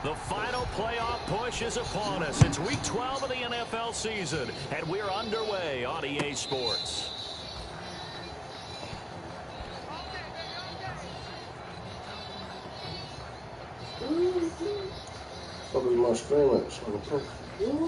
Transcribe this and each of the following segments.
The final playoff push is upon us. It's week 12 of the NFL season, and we're underway on EA Sports. What is my screen at?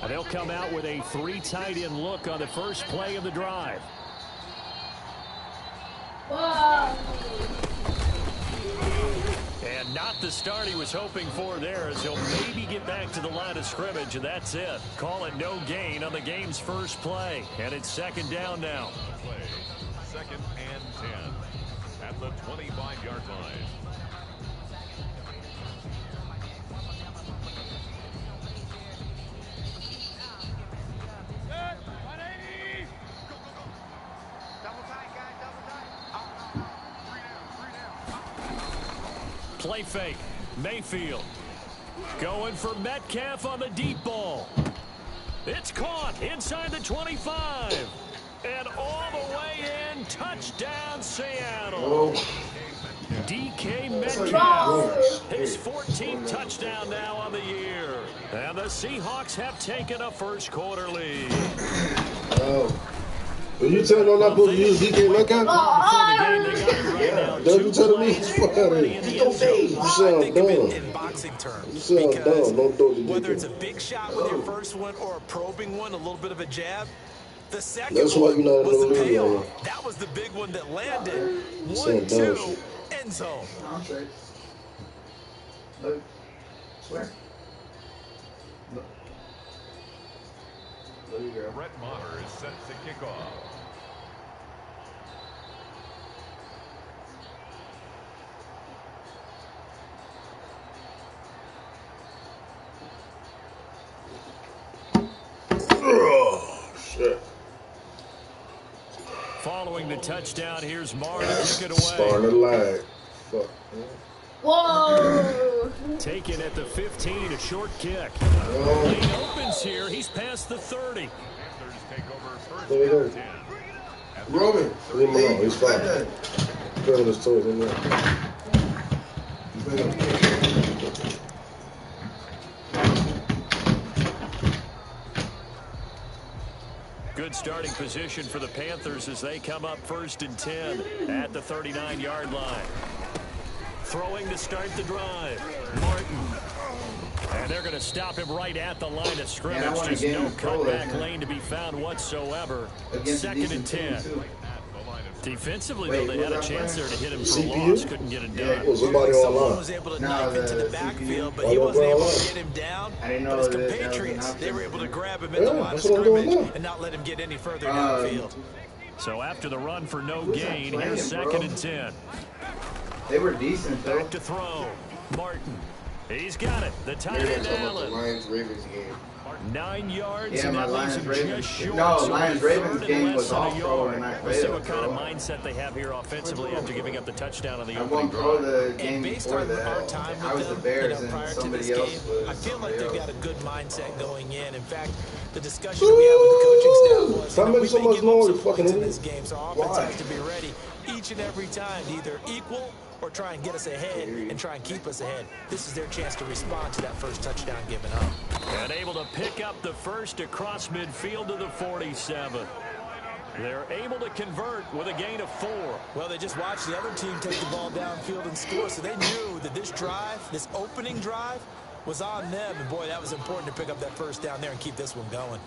They'll come out with a 3 tight end look on the first play of the drive. Whoa. And not the start he was hoping for there, as he'll maybe get back to the line of scrimmage, and that's it. Call it no gain on the game's first play. And it's second down now. Play. 2nd and 10 at the 25-yard line. Play fake. Mayfield going for Metcalf on the deep ball. It's caught inside the 25. And all the way in. Touchdown, Seattle. DK Metcalf. His 14th touchdown now on the year. And the Seahawks have taken a first-quarter lead. Are you telling them I'm not supposed to use DK Metcalf? Don't you tell me he's funny. You sound dumb. In boxing terms, You sound dumb. Don't throw the whether it's a DK. big shot with your first one or a probing one, a little bit of a jab, the second That's why one you're not was the in the league payoff. anymore. That was the big one that landed. Saying dumb 1-2, shit. end zone. Look, swear. Look. Look, girl. Brett Maher is set to kick off. Oh, shit. Following the touchdown, here's Marr to kick it away. Starting to lag. Fuck. Whoa. Taken at the 15, a short kick. Oh. Lane opens here. He's past the 30. Panthers take over first There we go. and 10. Roman. Leave him alone. He's fine. Feeling his toes in there. Good starting position for the Panthers as they come up 1st and 10 at the 39-yard line. Throwing to start the drive. Martin. And they're going to stop him right at the line of scrimmage. Man, I Just wanna no get him cutback lane to be found whatsoever. 2nd and 10. Defensively, though, they had a chance there to hit him for a loss. Couldn't get it done. Was somebody Someone online? was able to No, knife into the the backfield, but CPU. he wasn't able Oh, to get him down. I didn't know But his that was an compatriots, option. they were able to grab him in Yeah, the line of that's what I'm doing scrimmage now. and not let him get any further downfield. So after the run for no Who's that gain, playing, here's bro? 2nd and 10. They were decent, though. Back to throw. Martin. He's got it. The tight Maybe I'm end talking about the Allen. Lions-Ravens game. 9 yards. Yeah, and my that leaves him Lions-Ravens. just short. No, So Lions-Ravens 3rd and game less was than a off, bro, yard. and I We'll see failed, what kind of bro. mindset they have here offensively after giving up the touchdown on the I opening won't throw drive. the And game based before on our that. time I with was the them, Bears prior and to somebody this else game, was I feel like they've somebody got a else. good mindset going in. In fact, the discussion we had with the coaching staff was, Stop making we so may much give up noise, some you fucking points in idiot. this game, so our Why? offense has to be ready each and every time to either equal or try and get us ahead and try and keep us ahead. This is their chance to respond to that first touchdown given up. And able to pick up the first across midfield to the 47. They're able to convert with a gain of 4. Well, they just watched the other team take the ball downfield and score, so they knew that this drive, this opening drive, was on them. And, boy, that was important to pick up that first down there and keep this one going.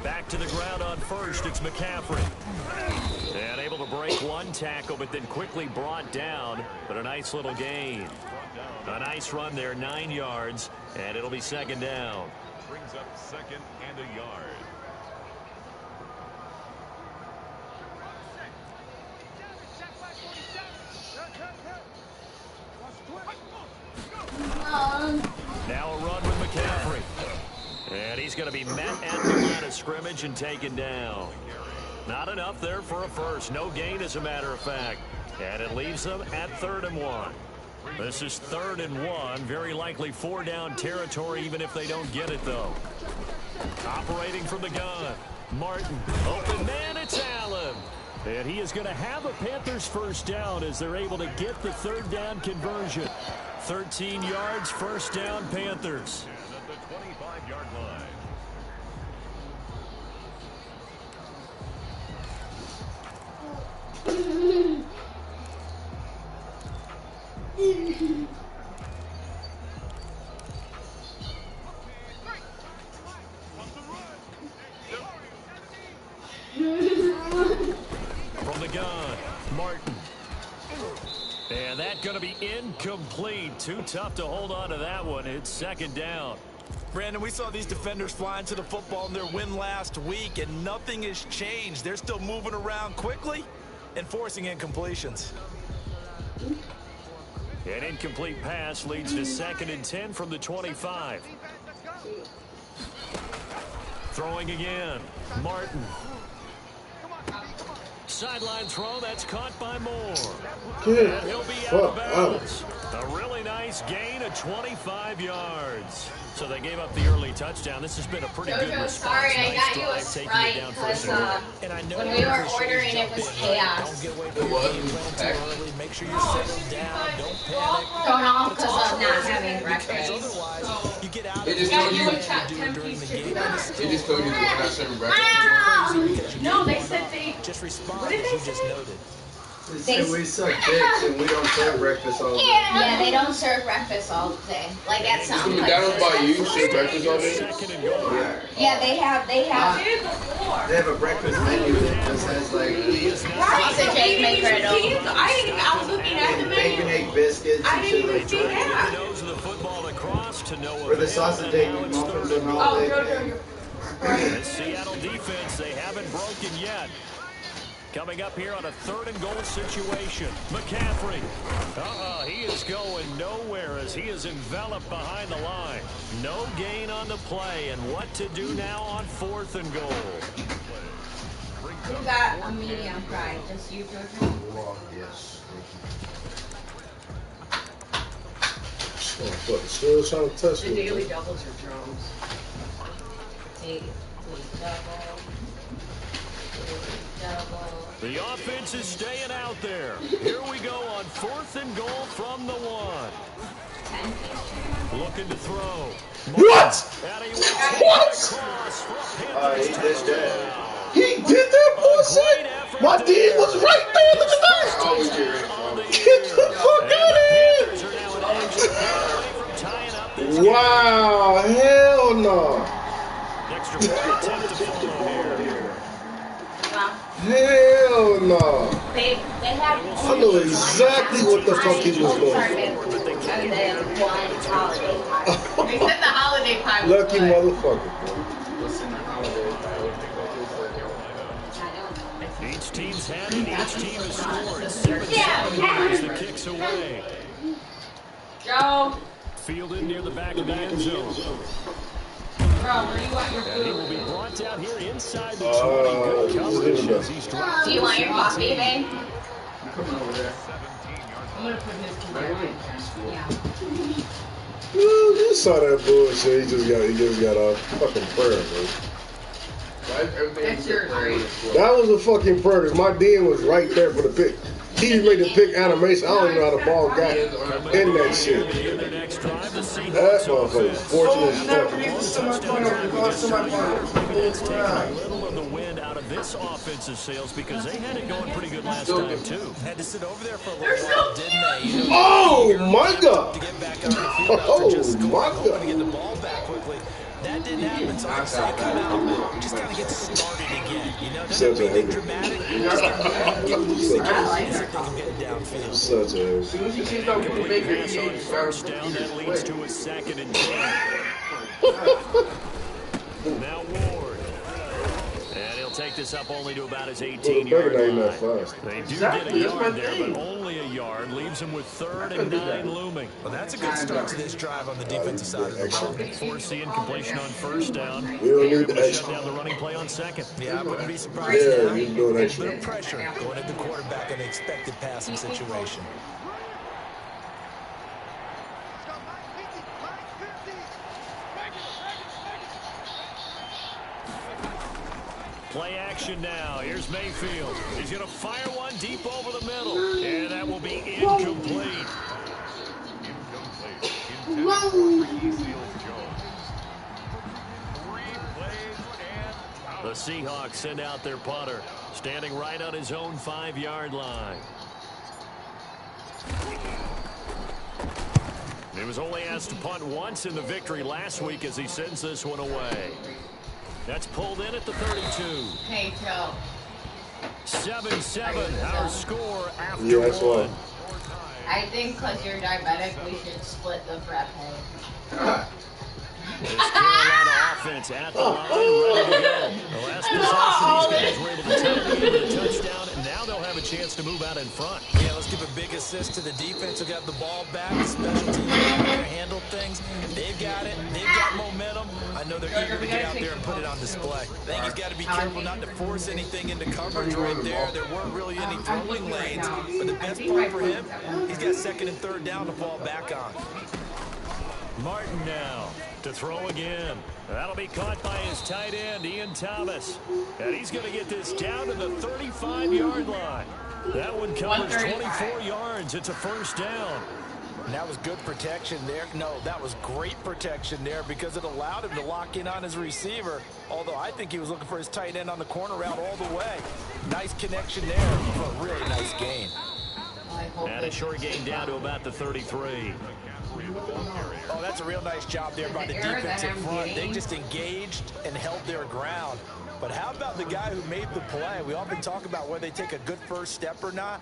Back to the ground on first. It's McCaffrey. And able to break one tackle, but then quickly brought down. But a nice little gain. A nice run there, 9 yards, and it'll be 2nd down. brings up 2nd and a yard. Now a run with McCaffrey. And he's going to be met at the line of scrimmage and taken down. Not enough there for a first. No gain, as a matter of fact. And it leaves them at 3rd and 1. This is 3rd and 1. Very likely 4-down territory, even if they don't get it, though. Operating from the gun. Martin. Open man, it's Allen. And he is going to have a Panthers first down as they're able to get the 3rd down conversion. 13 yards, first down, Panthers. And at the 25-yard line. From the gun, Martin. And that's going to be incomplete. Too tough to hold on to that one. It's 2nd down. Brandon, we saw these defenders flying to the football in their win last week, and nothing has changed. They're still moving around quickly and forcing incompletions. An incomplete pass leads to 2nd and 10 from the 25. Throwing again, Martin. Sideline throw, that's caught by Moore. And he'll be out of bounds. A really nice gain of 25 yards. So they gave up the early touchdown. This has been a pretty good response. Sorry, I got you a Sprite because when we were ordering, it was chaos. Make sure you're settled down. Don't panic. Thrown off because of not having breakfast. Otherwise, you get out of They just the told you. during the game. They just told you they're not serving breakfast. No, they said they. Just respond as you just noted. They say we suck dicks and we don't serve breakfast all day. Yeah, they don't serve breakfast all day. Like at some McDonald's by you serve breakfast all day? Yeah, they have. They have a breakfast menu that just has like Sausage, egg, McGriddle. I was looking at the menu. bacon, egg biscuits and shit like that. Or the sausage, egg, McMuffins and all that. The Seattle defense, they haven't broken yet. Coming up here on a 3rd and goal situation. McCaffrey. He is going nowhere as he is enveloped behind the line. No gain on the play. And what to do now on 4th and goal? We got a medium fry. Just you, Georgia? Yes. Still trying to touch The me. daily doubles are drums. The offense is staying out there. Here we go on 4th and goal from the 1. Looking to throw. What? What? He did that. He did that bullshit? My D was right there. Look at that. Always get ready for Get the fuck out of here. Wow, hell no. Extra point attempt to follow here. Hell no. They have. I know exactly what the fuck he was doing. And then one holiday pie. They said the holiday pie was Lucky good. motherfucker, Each team's had it. Each team has scored. 7-7 as the kicks away. Joe. Fielded near the back of the end zone. Bro, where you want your And he will food? be brought down here inside the 20. Good coverage as he's dropped. Do you want your coffee, babe? I'm gonna put his food away. Yeah. You saw that bullshit. He just got a fucking prayer, bro. That's yours, right? That was a fucking prayer. 'Cause my DM was right there for the pick. He made the pick animation. I don't even know how the ball got in that shit. In their next drive, the Seahawks That motherfucker offense. fortunate as fuck. It's taken a little of the wind out of this offensive sails because they had it going pretty good last time, too. Had to sit over there for a little while, didn't they? You know, Oh my god! to get back on the field after Oh just my scoring, hoping to get the god! ball back quickly. That didn't happen, so like I say, come out, just kind of get started again. You know, doesn't have to be anything dramatic. Just get loose again and see if they can get it downfield. Such a Pass on first down, that leads to a 2nd and 10. take this up only to about his Well, the 18-yard bacon ain't that line. fast. They do Exactly, get a that's my yard there, thing. but only a yard. Leaves him with 3rd and 9 looming. Well, that's a good start to this drive on the defensive side of the ball. Force the incompletion on 1st down. We don't need Able the to shut extra. down the running play on 2nd. Yeah, I wouldn't be surprised Yeah, now. he's A doing little extra. bit of pressure going at the quarterback in an expected passing situation. Play action now. Here's Mayfield. He's going to fire one deep over the middle. And that will be incomplete. The Seahawks send out their punter, standing right on his own 5-yard line. He was only asked to punt once in the victory last week as he sends this one away. That's pulled in at the 32. Hey, Joe. 7-7, our score after Yeah, that's one. I think because you're diabetic, we should split the prep pay. This Carolina offense at the line, ready to go. The last possession, these guys were able to take the touchdown, and now they'll have a chance to move out in front. Yeah, let's give a big assist to the defense who got the ball back. The special teams out there handle things. They've got it. They've got momentum. I know they're eager to get out there and put it on display. I think he's got to be careful not to force anything into coverage right there. There weren't really any throwing lanes, but the best part for him, he's got 2nd and 3rd down to fall back on. Martin now to throw again. That'll be caught by his tight end, Ian Thomas. And he's going to get this down to the 35-yard line. That one covers 24 yards. It's a 1st down. And that was good protection there. No, that was great protection there because it allowed him to lock in on his receiver, although I think he was looking for his tight end on the corner route all the way. Nice connection there for a really nice gain. And a short gain down to about the 33. Oh, that's a real nice job there by the defense up front. They just engaged and held their ground. But how about the guy who made the play? We often talk about whether they take a good first step or not.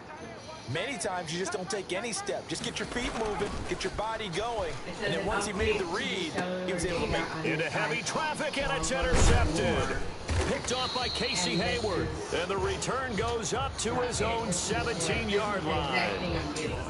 Many times you just don't take any step. Just get your feet moving, get your body going. And then once he made the read, he was able to make it. Into heavy traffic, and it's intercepted. Picked off by Casey Hayward. And the return goes up to his own 17-yard line.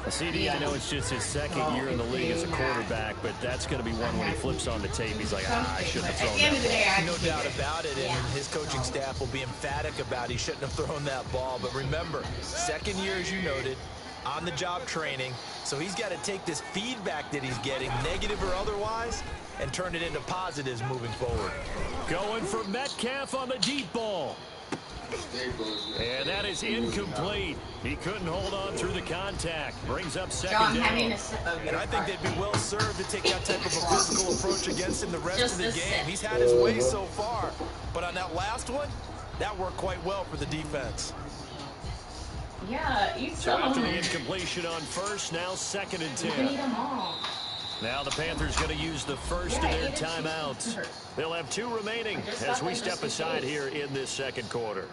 CD, I know it's just his 2nd year in the league as a quarterback, but that's going to be one when he flips on the tape. He's like, I shouldn't have thrown that ball. No doubt about it, and his coaching staff will be emphatic about he shouldn't have thrown that ball. But remember, 2nd year, as you noted, on-the-job training, so he's got to take this feedback that he's getting, negative or otherwise, and turn it into positives moving forward. Going for Metcalf on the deep ball. And that is incomplete. He couldn't hold on through the contact. Brings up 2nd down. And I think they'd be well served to take that type of a physical approach against him the rest of the game. He's had his way so far, but on that last one, that worked quite well for the defense. Yeah, you So still after the incompletion on 1st, now 2nd and 10. need them all. Now the Panthers going to use the first of their timeouts. They'll have 2 remaining as we step aside here in this 2nd quarter.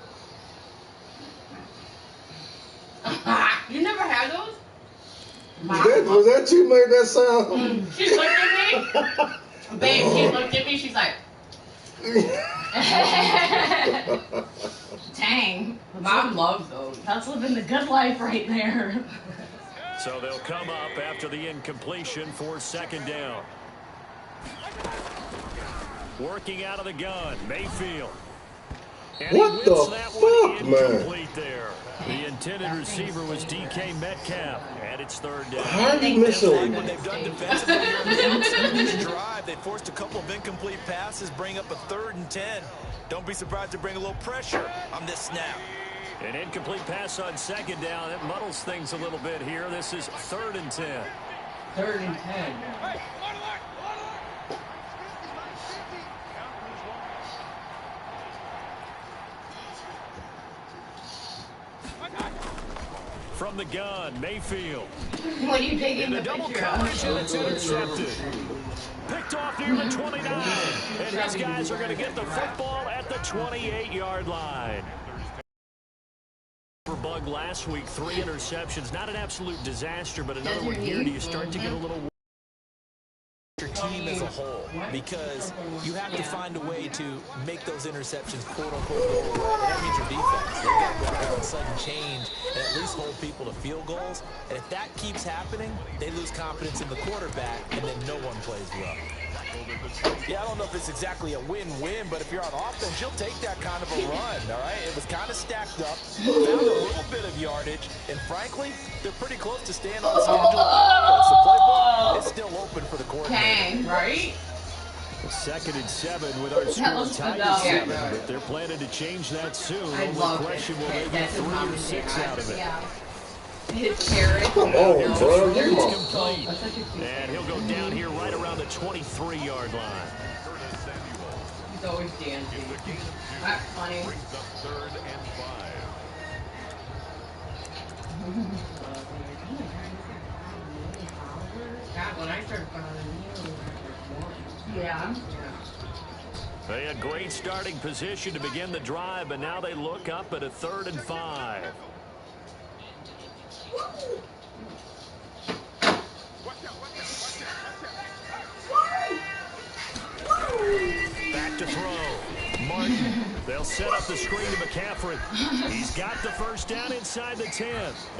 You never had those? Was that you made that sound? She looked at me. Babe, she looked at me. She's like, dang. Mom loves those. That's living the good life right there. So they'll come up after the incompletion for 2nd down. Working out of the gun, Mayfield. And What the fuck, man? There. The intended receiver was DK Metcalf, and it's 3rd down. How did he miss him? What they've done defensively in this drive, they forced a couple of incomplete passes, bring up a 3rd and 10. Don't be surprised to bring a little pressure on this snap. An incomplete pass on 2nd down. It muddles things a little bit here. This is 3rd and 10. 3rd and 10. From the gun, Mayfield. What are you taking In the a double picture coverage, and of? it's intercepted. Picked off near the 29. And these guys are going to get the football at the 28-yard line. Bug last week, 3 interceptions. Not an absolute disaster, but another one here. Do you start to get a little team as a whole, because you have to find a way to make those interceptions, quote-unquote, go away. And that means your defense. They've got to go out there on sudden change and at least hold people to field goals. And if that keeps happening, they lose confidence in the quarterback, and then no one plays well. Yeah, I don't know if it's exactly a win-win, but if you're on offense, you'll take that kind of a run, all right? It was kind of stacked up, found a little bit of yardage, and frankly, they're pretty close to staying on schedule. The playbook is still open for the coordinator. Dang, right? 2nd and 7 with our score tied at 7, but they're planning to change that soon. Only question, will they get 3 or 6 out of it? Yeah. His carrot. Come on, bro. Come on. Complete. And he'll go down here right around the 23-yard line. He's always dancing. That's funny. Brings up 3rd and 5. God, when I started following you, Yeah. They had great starting position to begin the drive, but now they look up at a 3rd and 5. Back to throw. Martin. They'll set up the screen to McCaffrey. He's got the first down inside the 10.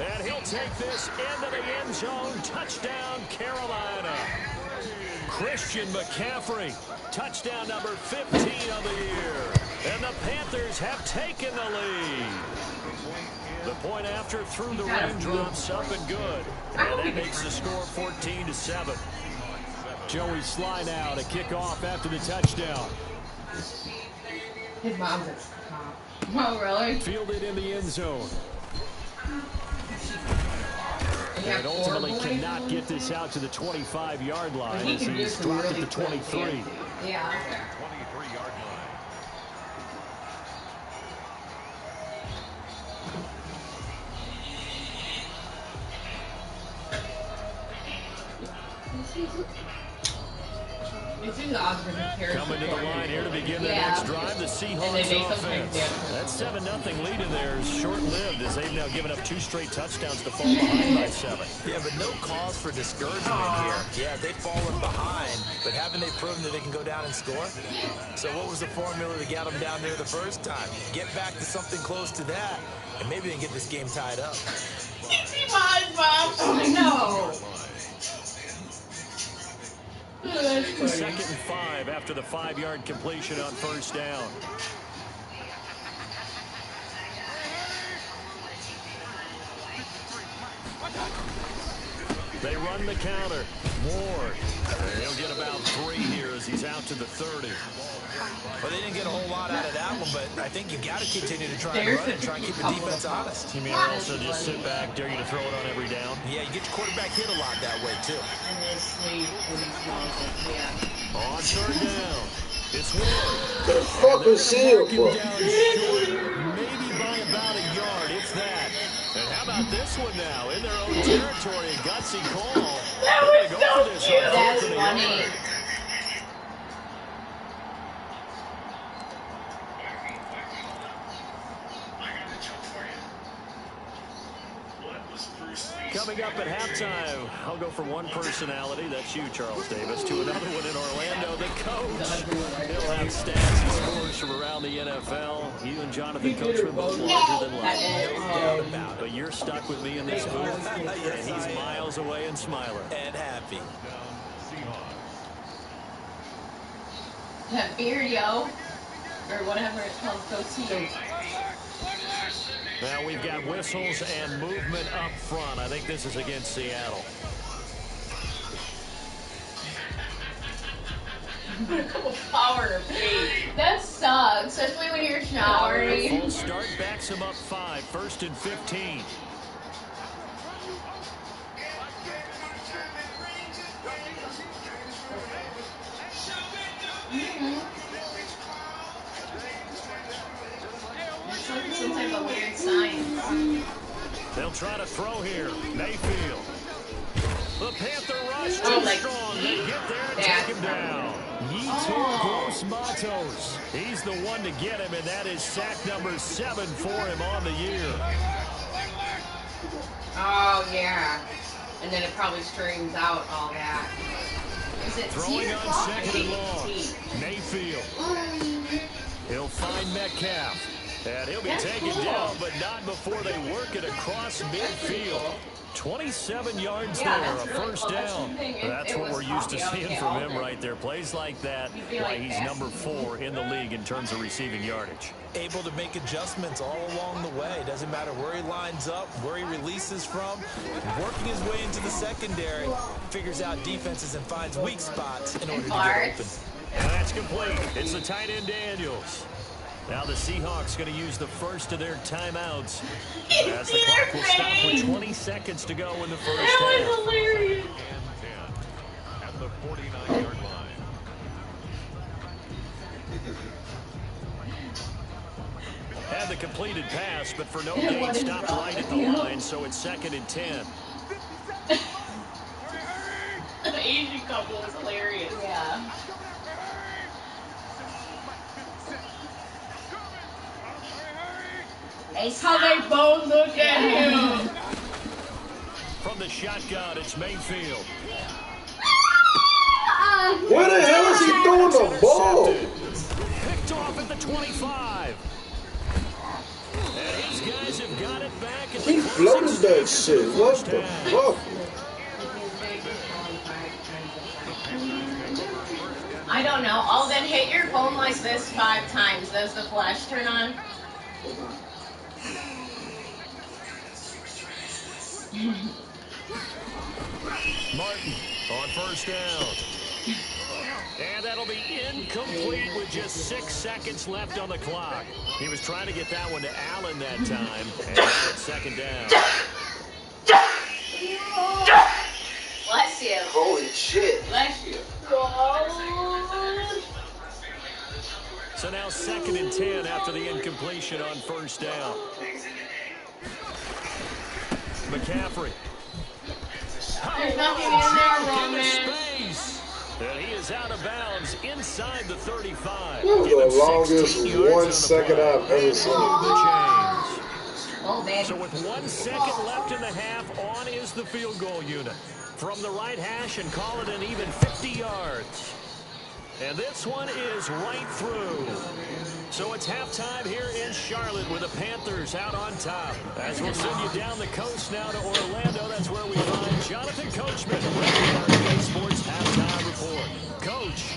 And he'll take this into the end zone. Touchdown, Carolina. Christian McCaffrey. Touchdown number 15 of the year. And the Panthers have taken the lead. The point after through the raindrops up and good. And that makes the score 14-7. Joey Sly now to kick off after the touchdown. his mom's at the top. Oh, really? Fielded in the end zone. They have And four ultimately boys cannot on get it? this out to the 25-yard line He as can do he's some dropped really at the quick 23. dancing. Yeah. 23-yard line. It's just odd for the character. Coming to the line here to begin their Yeah. next drive, the And Seahawks then they sometimes offense. dance. That 7-0 lead in there is short-lived as they've now given up 2 straight touchdowns to fall behind by 7. Yeah, but no cause for discouragement here. Yeah, they've fallen behind, but haven't they proven that they can go down and score? So what was the formula to get them down there the first time? Get back to something close to that, and maybe they can get this game tied up. 65, Bob. Oh, no. That's funny. 2nd and 5 after the 5-yard completion on first down. They run the counter. Ward. He'll get about 3 here as he's out to the 30. Well, they didn't get a whole lot out of that one, but I think you've got to continue to try and run it and try and keep the defense honest. You mean also just sit back, dare you to throw it on every down? Yeah, you get your quarterback hit a lot that way, too. And then sleep when he's nauseous. Yeah. On 3rd down. It's Ward. The fuck is Seal Marking for? down short, maybe by about a yard, if that. And how about this one now? In their own territory, a gutsy call. That They're was gonna go so for this cute. on That's 4th and a funny. yard. Coming up at halftime, I'll go from one personality, that's you, Charles Davis, to another one in Orlando, the coach. He'll have stats and scores from around the NFL. You and Jonathan Coachman both larger than life. No doubt about it. But you're stuck with me in this booth, and he's miles away and smiling. And happy. That beard, yo. Or whatever it's called, goatee. Now we've got whistles and movement up front. I think this is against Seattle. Power that sucks, especially when you're showering. Full start backs him up 5, 1st and 15. It's like some type of weird sign. They'll try to throw here. Mayfield. The Panther rush too Oh, like, strong. They get there and that's take him down. Yetur Gross Matos. He's the one to get him, and that is sack number 7 for him on the year. Oh, yeah. And then it probably straightens out all that. Is it Throwing T or on clock? second and long. Mayfield. He'll find Metcalf. And he'll be taken down, but not before they work it across midfield. 27 yards there, a first down. That's what we're used to seeing from him right there. Plays like that, why he's number 4 in the league in terms of receiving yardage. Able to make adjustments all along the way. Doesn't matter where he lines up, where he releases from. Working his way into the secondary, figures out defenses and finds weak spots in order to get open. And that's complete. It's the tight end Daniels. Now the Seahawks going to use the first of their timeouts as the clock will stop with 20 seconds to go in the first half. That was hilarious. And 10 at the 49-yard line. Had the completed pass, but for no gain, stopped right at the line, so it's 2nd and 10. The Asian couple was hilarious. Yeah. How they both look at him. From the shotgun, it's Mayfield. Where the hell is he throwing the ball? Picked off at the 25. And his guys have got it back at the He floated that shit. What the fuck? I don't know. I'll then hit your phone like this 5 times. Does the flash turn on? Martin on first down. And that'll be incomplete with just 6 seconds left on the clock. He was trying to get that one to Allen that time. And now it's 2nd down. Bless you. Holy shit. Bless you. So now 2nd and 10 after the incompletion on first down. McCaffrey. There's nothing in there, Roman. Space. And he is out of bounds inside the 35. That was Give him the longest 16 yards 1 on the second play. I've ever seen. The chains. Oh, baby. So with 1 second left in the half, on is the field goal unit. From the right hash and call it an even 50 yards. And this one is right through. So it's halftime here in Charlotte with the Panthers out on top. As we'll send you down the coast now to Orlando, that's where we find Jonathan Coachman with the R3 Sports Halftime Report. Coach.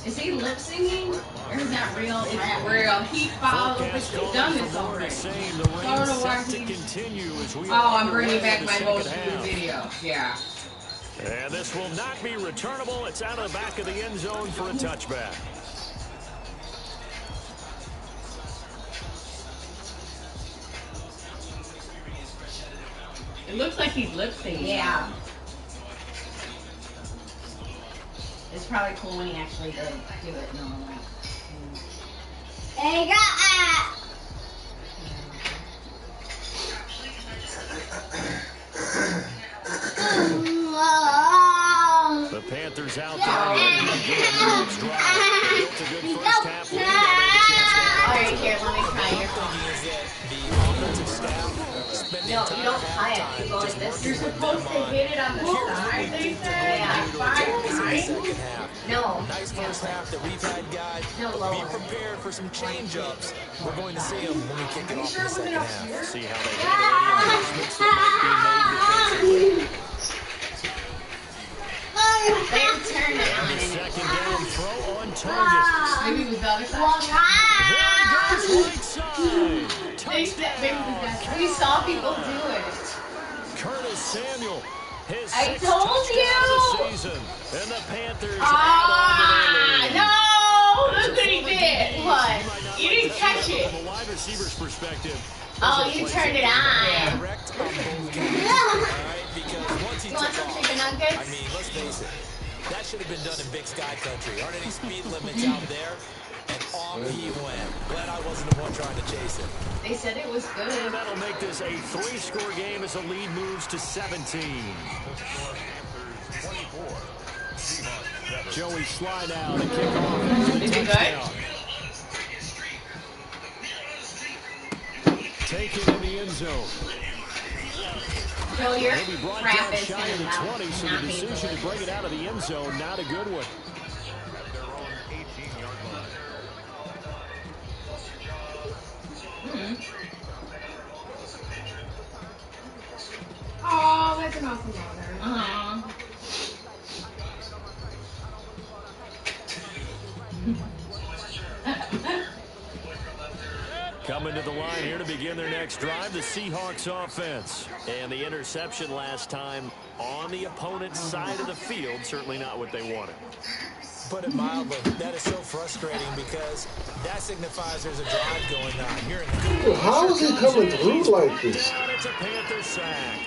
Is he lip singing? Or is that real? It's real. He followed. He's done this already. I don't know why he's. Oh, I'm bringing back my most viewed video. Yeah. And this will not be returnable. It's out of the back of the end zone for a touchback. It looks like he's lip singing. Yeah. It's probably cool when he actually did do it normally. Hey, The Panthers out there. Ready to begin Wolves' drive. They built a good first half lead. Now they have a chance to all right, here, let me try your phone. Is that the offensive staff spend the No, entire you don't tie it. You go like this. You're supposed to hit it on the side, they said, like 5 times. second half. No. Nice first half that we've had, guys. No, Be lower. prepared for some change-ups. We're going to see them when we kick it off in the second half. see how they handle any adjustments that might be made defensively. They're turning on it. Second down throw on target. Maybe it was the other side. There he goes, right side. Maybe it was Touchdown. that side. We saw people do it. Curtis Samuel, his I 6th told touchdown of the you. season. And the Panthers Ah, add on to their lead. no! Look what he did. What? You didn't catch it. From a wide receiver's perspective. Oh, you turned it on. Correct on both counts. All right, because once he You want took some off, chicken nuggets? I mean, let's face it, that should have been done in Big Sky Country. Aren't any speed limits out there? And off he went. Glad I wasn't the one trying to chase it. They said it was And good. that'll make this a 3-score game as the lead moves to 17. 24. Joey slide out and kick off. Is he good? Take it in the end zone. Joe, your He'll be brought crap down is shy of the gonna 20, so the decision to bring it out of the end zone, not a good one. At their own 18-yard line. Oh, that's an awesome daughter. Coming to the line here to begin their next drive, the Seahawks offense. And the interception last time on the opponent's side of the field, certainly not what they wanted. Put it mildly, that is so frustrating because that signifies there's a drive going on. You're in Dude, how is he coming through like this? It's a Panther sack.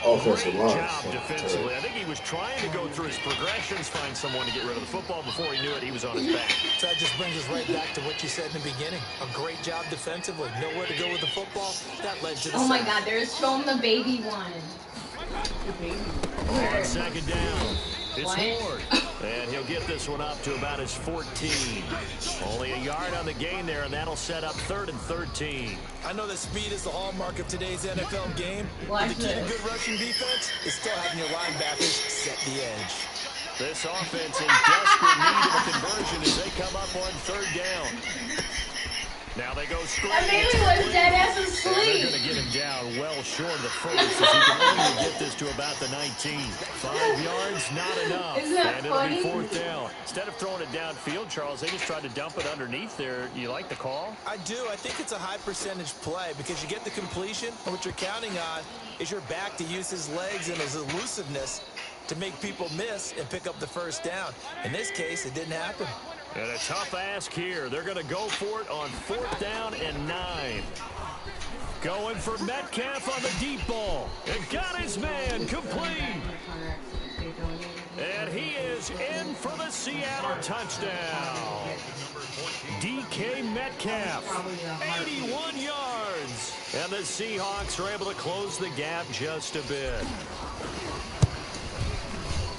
Offensive Great line. job defensively. I think he was trying to go through his progressions, find someone to get rid of the football. Before he knew it, he was on his back. So that just brings us right back to what you said in the beginning. A great job defensively. Nowhere to go with the football. That led to the Oh my sack. God, there's show him the baby one. On second down, it's What? Ward. And he'll get this one up to about his 14. Only a yard on the gain there, and that'll set up 3rd and 13. I know that speed is the hallmark of today's NFL game. Watch But the key to this. good rushing defense is still having your linebackers set the edge. This offense in desperate need of a conversion as they come up on 3rd down. Now they go straight. That baby was dead as They're asleep. going to get him down well short of the first as he can only get this to about the 19. 5 yards, not enough. Isn't that and it'll funny? be 4th down. Instead of throwing it downfield, Charles, they just tried to dump it underneath there. You like the call? I do. I think it's a high percentage play because you get the completion, and what you're counting on is your back to use his legs and his elusiveness to make people miss and pick up the 1st down. In this case, it didn't happen. And a tough ask here. They're going to go for it on 4th down and 9. Going for Metcalf on the deep ball. And got his man complete. And he is in for the Seattle touchdown. DK Metcalf, 81 yards. And the Seahawks are able to close the gap just a bit.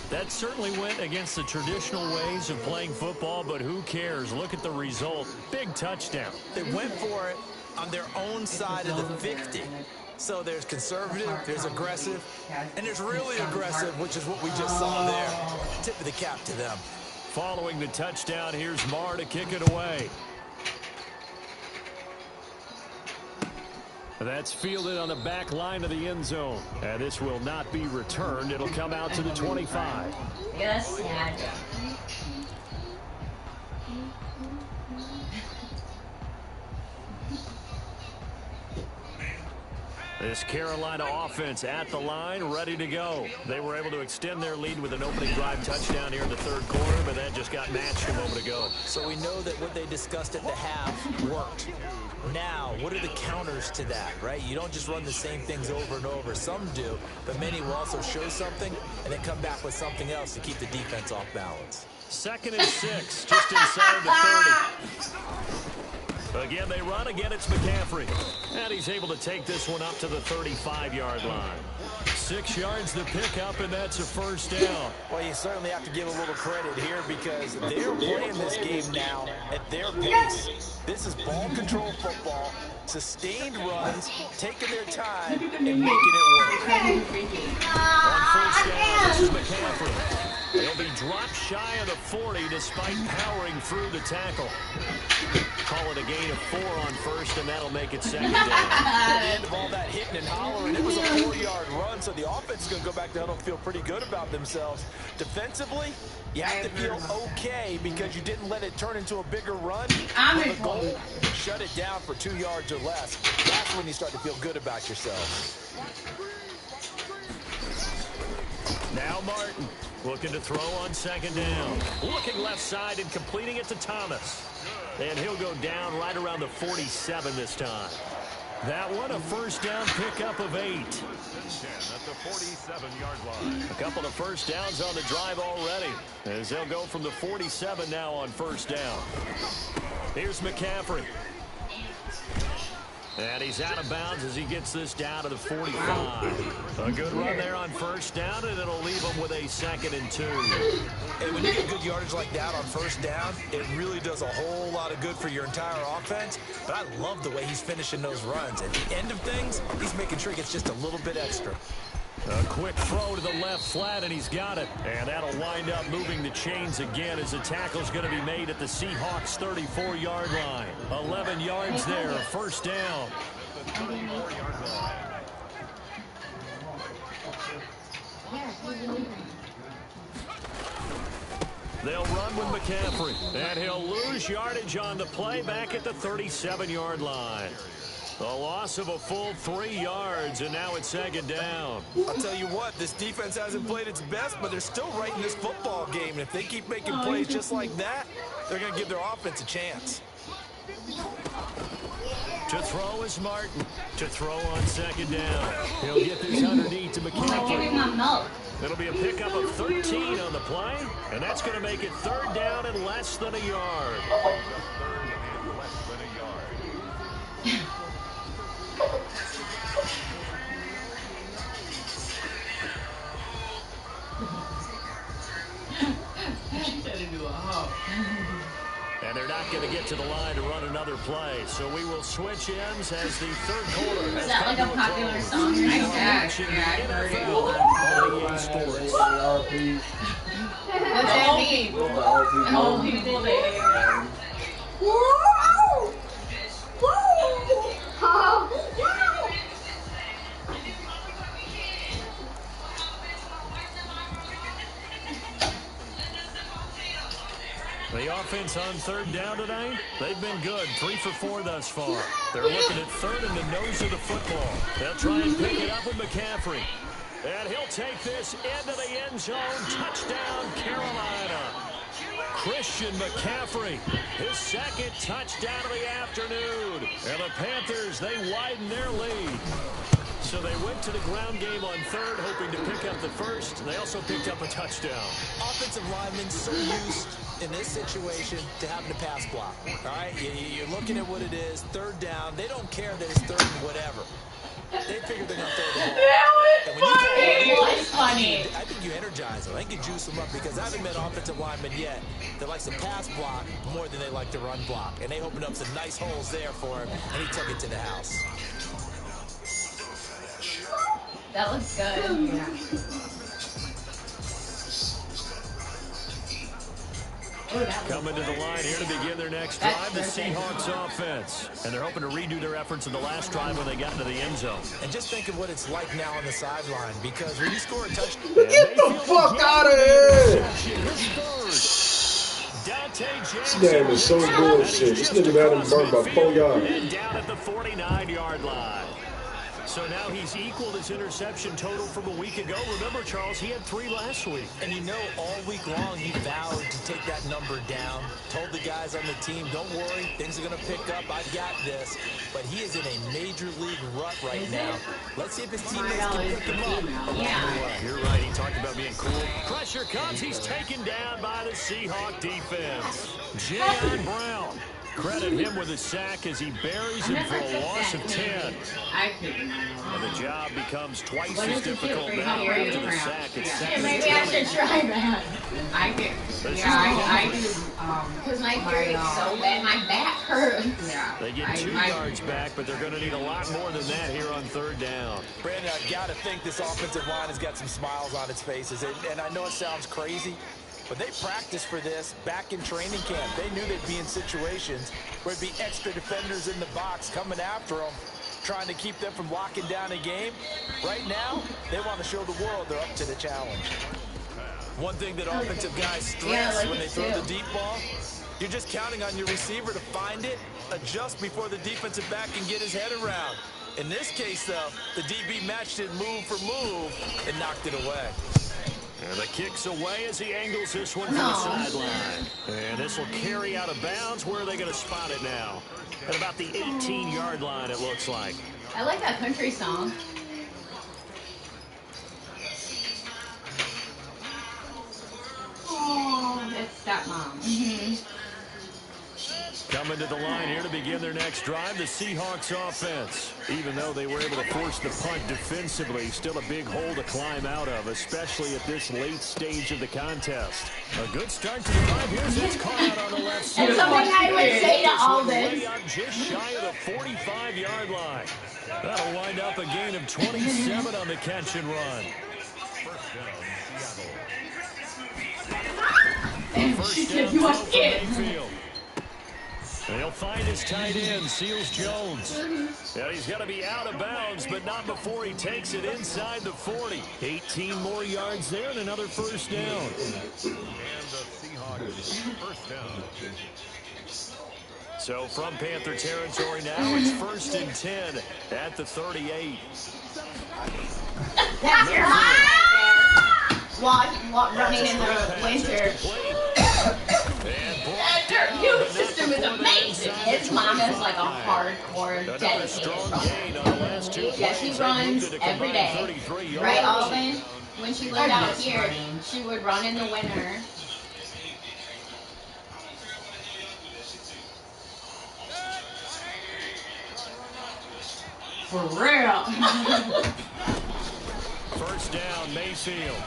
That certainly went against the traditional ways of playing football, but who cares? Look at the result. Big touchdown. They went for it on their own side of the 50. So there's conservative, there's aggressive, and there's really aggressive, which is what we just saw there. Tip of the cap to them. Following the touchdown, here's Marr to kick it away. That's fielded on the back line of the end zone. And this will not be returned. It'll come out to the 25. Yes, Dad. This Carolina offense at the line, ready to go. They were able to extend their lead with an opening drive touchdown here in the 3rd quarter, but that just got matched a moment ago. So we know that what they discussed at the half worked. Now, what are the counters to that, right? You don't just run the same things over and over. Some do, but many will also show something and then come back with something else to keep the defense off balance. 2nd and 6, just inside the 30. Again, they run. Again, it's McCaffrey. And he's able to take this one up to the 35-yard line. 6 yards to pick up, and that's a 1st down. Well, you certainly have to give a little credit here because they're playing this game now at their pace. This is ball control football, sustained runs, taking their time, and making it work. On 1st down, this is McCaffrey. He'll be dropped shy of the 40 despite powering through the tackle. Call it a gain of 4 on 1st, and that'll make it 2nd down. At the end of all that hitting and hollering, it was a 4-yard run, so the offense is going to go back down and feel pretty good about themselves. Defensively, you have to feel okay because you didn't let it turn into a bigger run. The goal, shut it down for 2 yards or less. That's when you start to feel good about yourself. Now Martin looking to throw on 2nd down. Looking left side and completing it to Thomas. And he'll go down right around the 47 this time. That one, a 1st down pickup of 8. 10 at the 47-yard line. A couple of 1st downs on the drive already, as they'll go from the 47 now on 1st down. Here's McCaffrey. And he's out of bounds as he gets this down to the 45. A good run there on first down, and it'll leave him with a 2nd and 2. And when you get good yardage like that on first down, it really does a whole lot of good for your entire offense. But I love the way he's finishing those runs. At the end of things, he's making sure he gets just a little bit extra. A quick throw to the left flat, and he's got it. And that'll wind up moving the chains again as the tackle's going to be made at the Seahawks' 34-yard line. 11 yards there, first down. They'll run with McCaffrey, and he'll lose yardage on the play back at the 37-yard line. A loss of a full 3 yards, and now it's 2nd down. I'll tell you what, this defense hasn't played its best, but they're still right in this football game. And if they keep making plays just like that, they're going to give their offense a chance. To throw is Martin. To throw on 2nd down. He'll get this underneath to McCaffrey. It'll be a pickup of 13 on the play, and that's going to make it 3rd down and less than a yard. And they're not going to get to the line to run another play, so we will switch ends as the 3rd quarter has Is that like a popular song? I heard it. Sports. What's that mean? Old people there. The offense on 3rd down tonight, they've been good. 3 for 4 thus far. They're looking at 3rd in the nose of the football. They'll try and pick it up with McCaffrey. And he'll take this into the end zone. Touchdown, Carolina. Christian McCaffrey, his 2nd touchdown of the afternoon. And the Panthers, they widen their lead. So they went to the ground game on 3rd, hoping to pick up the 1st. They also picked up a touchdown. Offensive linemen so used in this situation to having to pass block. All right, you're looking at what it is, 3rd down. They don't care that it's 3rd and whatever. They figure they're going to throw the ball. That was funny. I think you energize them. I think you juice them up because I haven't met offensive linemen yet that likes to pass block more than they like to run block. And they opened up some nice holes there for him, and he took it to the house. That looks good. Coming to the line here to begin their next drive, the Seahawks offense. And they're hoping to redo their efforts in the last drive when they got into the end zone. And just think of what it's like now on the sideline, because when you score a touchdown... Get the fuck out of here! This game is so bullshit. This nigga got him burned by 4 yards. And down at the 49-yard line. So now he's equaled his interception total from a week ago. Remember, Charles, he had 3 last week. And you know, all week long he vowed to take that number down. Told the guys on the team, don't worry, things are going to pick up. I've got this. But he is in a major league rut right now. Let's see if his teammates can pick him up. Yeah. You're right. He talked about being cool. Pressure comes. He's taken down by the Seahawk defense. J.R. Brown. Credit him with a sack as he buries him for a loss of 10. And the job becomes twice as difficult now after the sack. It's second. Maybe I should try that. I do. Because my period's so bad, my back hurts. Yeah. They get 2 yards back, but they're going to need a lot more than that here on 3rd down. Brandon, I've got to think this offensive line has got some smiles on its faces. And I know it sounds crazy, but they practiced for this back in training camp. They knew they'd be in situations where it'd be extra defenders in the box coming after them, trying to keep them from locking down a game. Right now, they want to show the world they're up to the challenge. One thing that offensive guys stress when they throw the deep ball, you're just counting on your receiver to find it, adjust before the defensive back can get his head around. In this case, though, the DB matched it move for move and knocked it away. And the kick's away as he angles this one from the sideline. And this will carry out of bounds. Where are they going to spot it now? At about the 18-yard line, it looks like. I like that country song. Oh, it's stepmom. Coming coming to the line here to begin their next drive, the Seahawks offense. Even though they were able to force the punt defensively, still a big hole to climb out of, especially at this late stage of the contest. A good start to the drive. Here's it's caught out on the left side. That's something I would say to all this. Just shy of the 45-yard line. That'll wind up a gain of 27 on the catch and run. First down throw for Mayfield. He'll find his tight end, Seals Jones. Yeah, he's got to be out of bounds, but not before he takes it inside the 40. 18 more yards there and another first down. And the Seahawks first down. So from Panther territory now, it's 1st and 10 at the 38. That's your running in the winter. Their youth system is amazing. His mom is like a hardcore dedicated. Yeah, she runs every day. Right, Alvin? When she lived out here, she would run in the winter. For real. First down, Mayfield.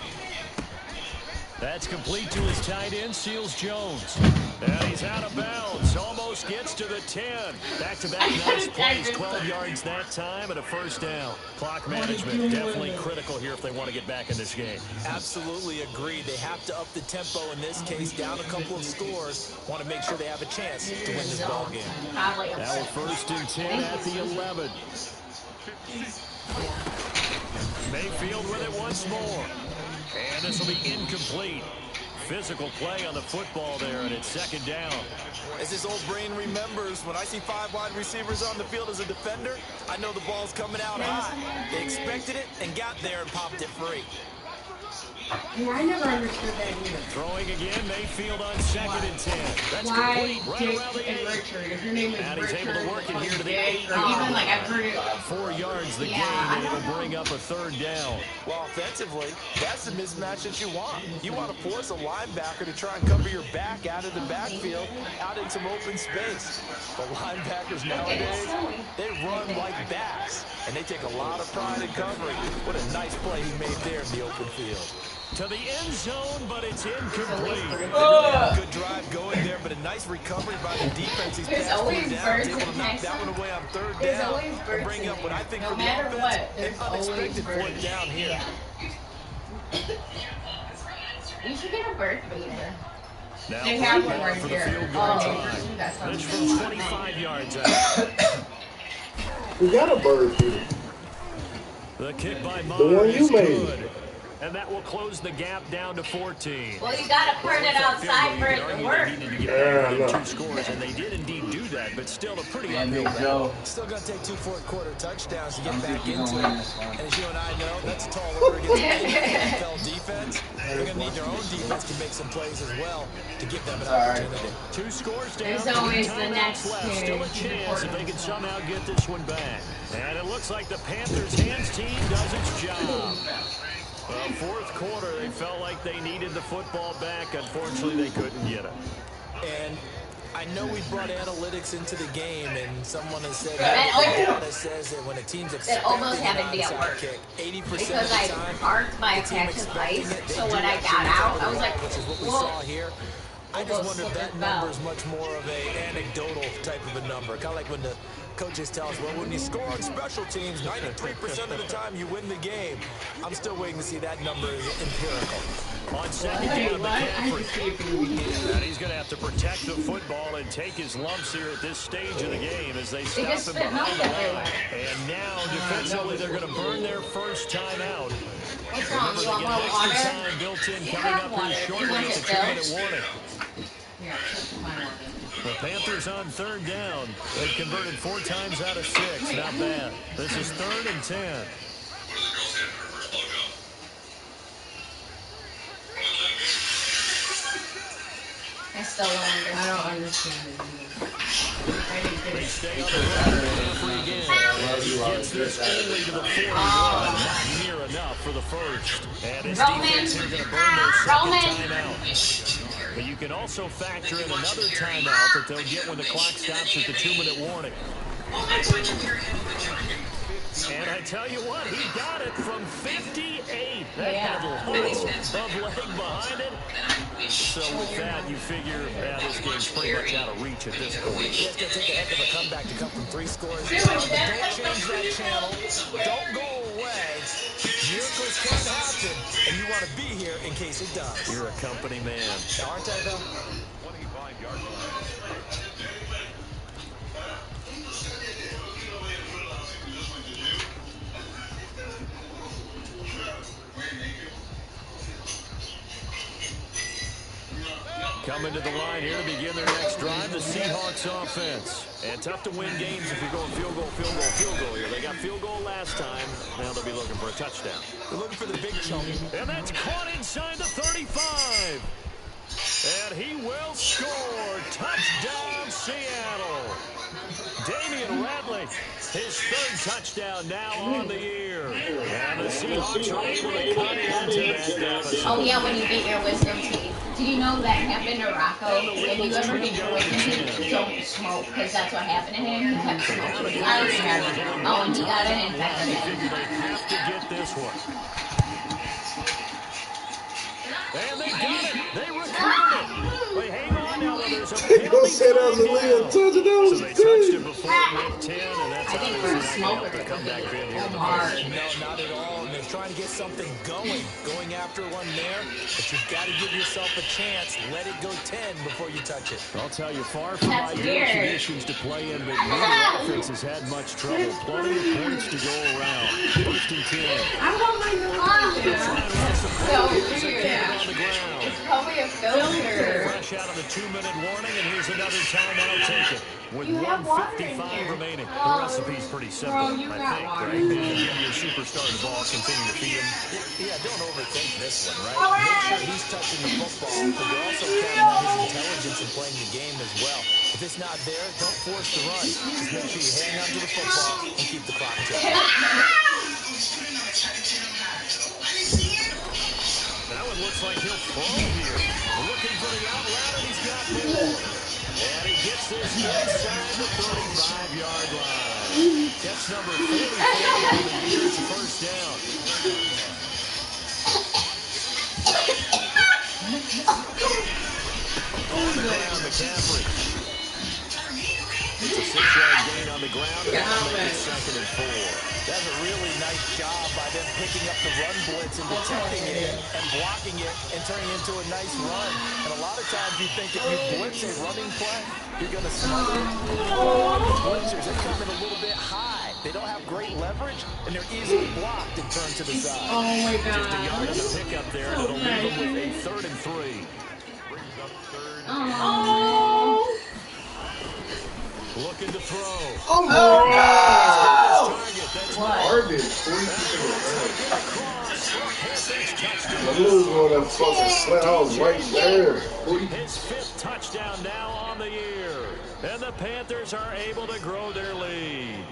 That's complete to his tight end, Seals Jones. And he's out of bounds. Almost gets to the 10. Back-to-back nice plays, 12 yards that time, and a first down. Clock management definitely critical here if they want to get back in this game. Absolutely agreed. They have to up the tempo in this case, down a couple of scores. Want to make sure they have a chance to win this ball game. Now we're 1st and 10 at the 11. Mayfield with it once more. And this will be incomplete. Physical play on the football there, and it's 2nd down. As his old brain remembers, when I see 5 wide receivers on the field as a defender, I know the ball's coming out high. They expected it and got there and popped it free. Yeah, I never understood that either. Throwing again, Mayfield on 2nd and 10. That's Why complete right around the 8. Richard? If your name is And he's Richard, able to work it here to the 8. Even like I've heard it. 4 yards the gain, and it'll bring up a 3rd down. Well, offensively, that's the mismatch that you want. You want to force a linebacker to try and cover your back out of the backfield, out in some open space. The linebackers nowadays, they run like backs, and they take a lot of pride in covering. What a nice play he made there in the open field. To the end zone, but it's incomplete. Good drive going there, but a nice recovery by the defense. He's There's always birds able to knock that one away on 3rd down and bring up what I think for the offense, an unexpected 4th down here. You should get a bird feeder. Now They have one for right the here. field goal try. This from 25 yards out. We got a bird feeder. The kick by The Maher one you is made. good. And that will close the gap down to 14. Well, you gotta put it outside for it to work. They needed to get better than 2 scores, and they did indeed do that, but still a pretty uphill battle. Still going to take 2 fourth-quarter touchdowns to get back into it. And as you and I know, that's a tall order against any NFL defense. They're going to need their own defense to make some plays as well to give them an opportunity. 2 scores down. There's always the 3 next timeouts left. kid. Still a chance if they can somehow get this one back. And it looks like the Panthers' hands team does its job. Well, 4th quarter, they felt like they needed the football back. Unfortunately, they couldn't get it. And I know we brought analytics into the game, and someone has said That says that when a team's expecting almost happened to be at work. 80% of Because the I time, parked my patch of ice, so when I got out, I was like, which is what we whoa. saw here. I just wonder if that number is much more of a anecdotal type of a number. Kind of like when the coaches tell us, well, when you score on special teams, 93% of the time you win the game. I'm still waiting to see that number is empirical. On 2nd down, McCaffrey. And he's going to have to protect the football and take his lumps here at this stage of the game as they stop him behind the line. And now, defensively, they're going to burn their first time out. What's wrong? You want more Extra water? time built in You coming have up here water. shortly. You want It's a it, 2-minute Bill? warning. Yeah, check my water. The Panthers on 3rd down. They've converted 4 times out of 6. Not bad. This is 3rd and 10. I still I don't don't understand it either. I didn't get They it. stay on the run. McCaffrey again. Gets this only to the 41. Not near enough for the first. And his defense here going to burn their 2nd timeout. But you can also factor in another timeout that they'll get when the clock stops at the 2-minute warning. And I tell you what, he got it from 58. That had lots of leg behind it. So with that, you figure this game's pretty much out of reach at this point. It's going to take a heck of a comeback to come from 3 scores. But don't change that channel. Don't go away. Miracles can happen, and you want to be here in case it does. You're a company man. Aren't I, though? 25-yard line. Coming to the line here to begin their next drive, the Seahawks offense. And tough to win games if you're going field goal, field goal, field goal here. They got field goal last time. Now they'll be looking for a touchdown. They're looking for the big chunk. And that's caught inside the 35. And he will score. Touchdown, Seattle. Damian Radley, his 3rd touchdown now on the year. And the Seahawks are able to cut into that deficit. Oh, yeah, when you get your wisdom teeth. Did you know that happened to Rocco? If you ever get your wisdom teeth, don't smoke, because that's what happened to him. He kept smoking. I remember. Oh, and he got an infection. They have to get this one. And they got it. They recovered it. They hang on now. There's a penalty. Say that was a little touchdown. So they touched it before it went 10, and that's I think for a smoker, the comeback bid here. hard. No, not at all. And they're trying to get something going after one there. But you've got to give yourself a chance. Let it go 10 before you touch it. I'll tell you, far from That's ideal weird. conditions to play in, but neither offense has had much trouble. Plenty of points to go around. 1st and 10. I want my new So weird. On the ground. It's probably a filter. Fresh out of the 2-minute warning, and here's another timeout taken. With You have water in 1:55 here. remaining. The Oh, recipe's pretty simple, bro, you I got think, water. right? You give your superstar the ball, continue to feed him. Yeah, don't overthink this one, right? Make sure he's touching the football, but you're also counting on his intelligence in playing the game as well. If it's not there, don't force the run. Just make sure you hang on to the football and keep the clock ticking. That one looks like he'll throw here. Looking for the out route, and he's got more. And he gets this inside the 35-yard line. Catch number 44 on the year. It's a 1st down. On the ground, McCaffrey. It's a 6-yard gain on the ground, and that'll make it 2nd and 4. That's a really nice job by them picking up the run blitz and detecting it and blocking it and turning it into a nice run. And a lot of times you think if you blitz a running play, you're going to smother it. Blitzers, they come in a little bit high. They don't have great leverage, and they're easily blocked and turned to the side. Oh my Just a yard god. on the pickup there, and it'll leave them with a 3rd and 3. Brings up 3rd. Oh. Looking to throw. Oh, my God. What? I lose one of them fucking slant. I was right there. His 5th touchdown now on the year. And the Panthers are able to grow their lead.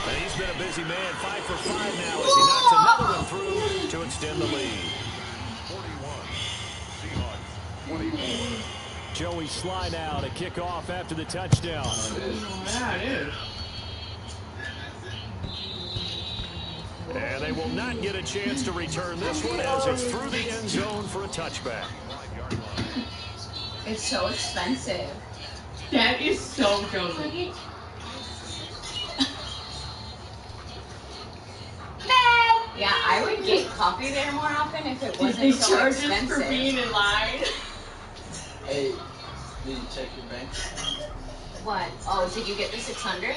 And he's been a busy man. 5 for 5 now as he knocks another one through to extend the lead. 41. Seahawks 24. Joey Sly now to kick off after the touchdown. Yeah, it is. And they will not get a chance to return this one as it's through the end zone for a touchback. 5-yard line. It's so expensive. That is so joking. Yeah, I would get coffee there more often if it Did wasn't they so charge us expensive. for being in line? Hey, did you check your bank? What? Oh, did you get the 600?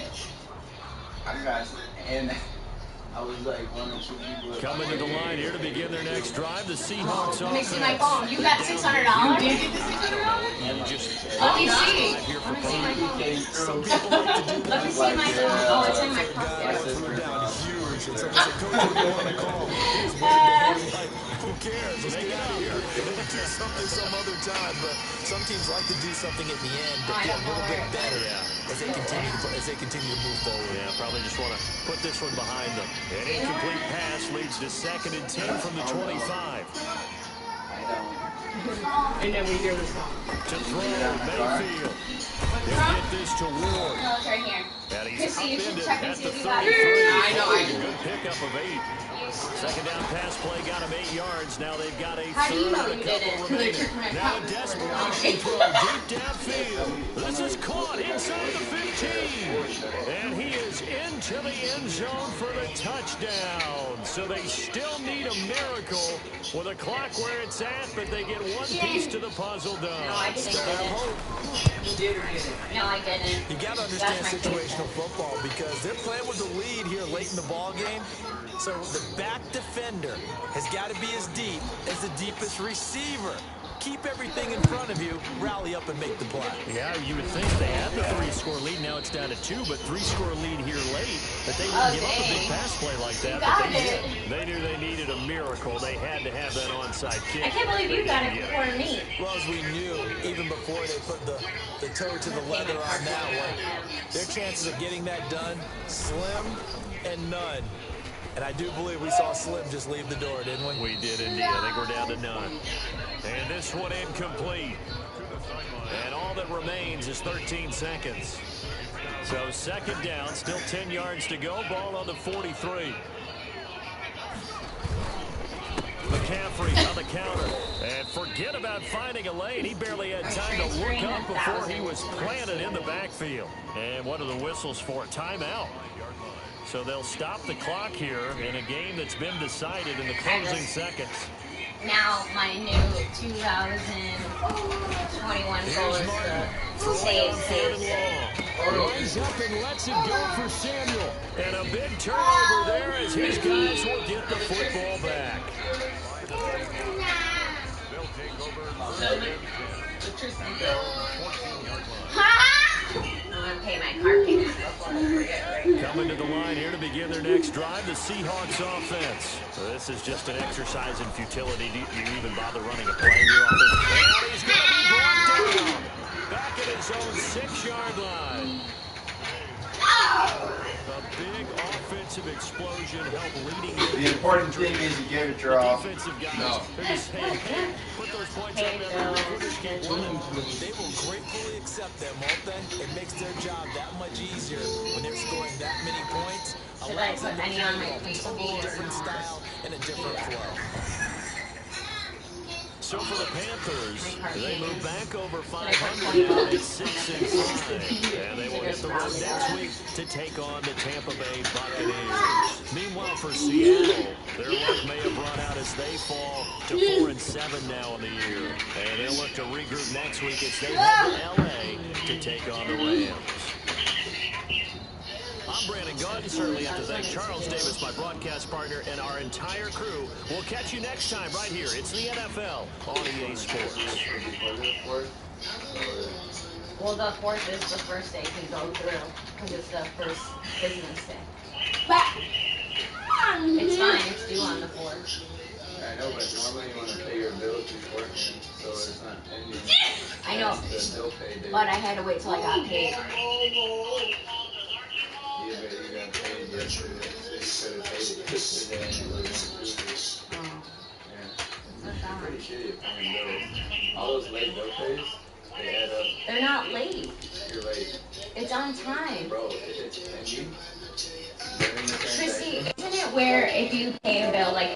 I got it. And I was like one or two people. Coming to the line here to begin their next drive, the Seahawks Let me offense. see my phone. You got $600? You did get the $600? And just Let me see. here for Let me see my phone. Some people like to do Let me see my phone. Oh, it's in my pocket. threw down huge. And so there's a coach who you want to call. He's like, who cares? Let's get out of here. They do something some other time. But some teams like to do something at the end to I feel a don't know little bit where it better. is. as they continue to move forward. Yeah, probably just want to put this one behind them. An incomplete pass leads to 2nd and 10 from the 25. And then we hear the song. To throw, Mayfield. He'll get this to Ward. No, it's right here. And he's Chrissy, you should upended check and at see the if you got 33. it. I know. Good pickup of 8. 2nd down pass play got him 8 yards. Now they've got a How do you third know and a you did it? couple remaining. Now a desperation throw deep downfield. This is caught inside the 15. And he is into the end zone for the touchdown. So they still need a miracle with a clock where it's at, but they get one piece to the puzzle done. No, I didn't get it. You did or did it? No, I didn't. You got to understand situational football because they're playing with the lead here late in the ball game. So the back defender has got to be as deep as the deepest receiver. Keep everything in front of you, rally up and make the play. Yeah, you would think they had the 3-score lead. Now it's down to 2, but 3-score lead here late. But they wouldn't give up a big pass play like that. But they did. They knew they needed a miracle. They had to have that onside kick. I can't believe you got it before me. Well, as we knew, even before they put the toe to the leather on that one, their chances of getting that done, slim and none. And I do believe we saw Slim just leave the door, didn't we? We did indeed. I think we're down to none. And this one incomplete. And all that remains is 13 seconds. So 2nd down, still 10 yards to go. Ball on the 43. McCaffrey on the counter. And forget about finding a lane. He barely had time to look up before he was planted in the backfield. And what are the whistles for? Timeout. So they'll stop the clock here in a game that's been decided in the closing seconds. Now my new 2021 goal is to save. Runs up and lets it go for Samuel. And a big turnover there as his guys will get the football back. They'll take over. I'm going to pay my car payments before I forget. Coming to the line here to begin their next drive, the Seahawks offense. So this is just an exercise in futility. Do you even bother running a play here on this? And he's going to be brought down. Back at his own 6-yard line. A big offensive explosion helped leading. The important thing is you give it your all. Defensive guys. No. They're just saying, hey, put those points up there. They will gratefully accept them, won't they? It makes their job that much easier when they're scoring that many points. Should I put any on my totally different style and a different flow. So for the Panthers, they move back over 500 at 6-5, and they will hit the road next week to take on the Tampa Bay Buccaneers. Meanwhile, for Seattle, their luck may have run out as they fall to 4-7 now in the year, and they'll look to regroup next week as they head to LA to take on the Rams. I'm Brandon Gordon. Certainly have to thank Charles Davis, my broadcast partner, and our entire crew. We'll catch you next time right here. It's the NFL on EA Sports. Well, the 4th is the first day you go through because it's the first business day. But it's fine. It's due on the 4th. I know, but normally you want to pay your bills beforehand, so it's not ending. I know, The bill pay day. but I had to wait till I got paid. Yeah, but you got paid yesterday, so you could have paid it yesterday and you were going to do this. Oh. Yeah. It's pretty shitty at paying bills. All those late bill pays, they add up. They're not late. You're late. It's on time. Bro, it's ending. Chrissy, isn't it where if you pay a bill like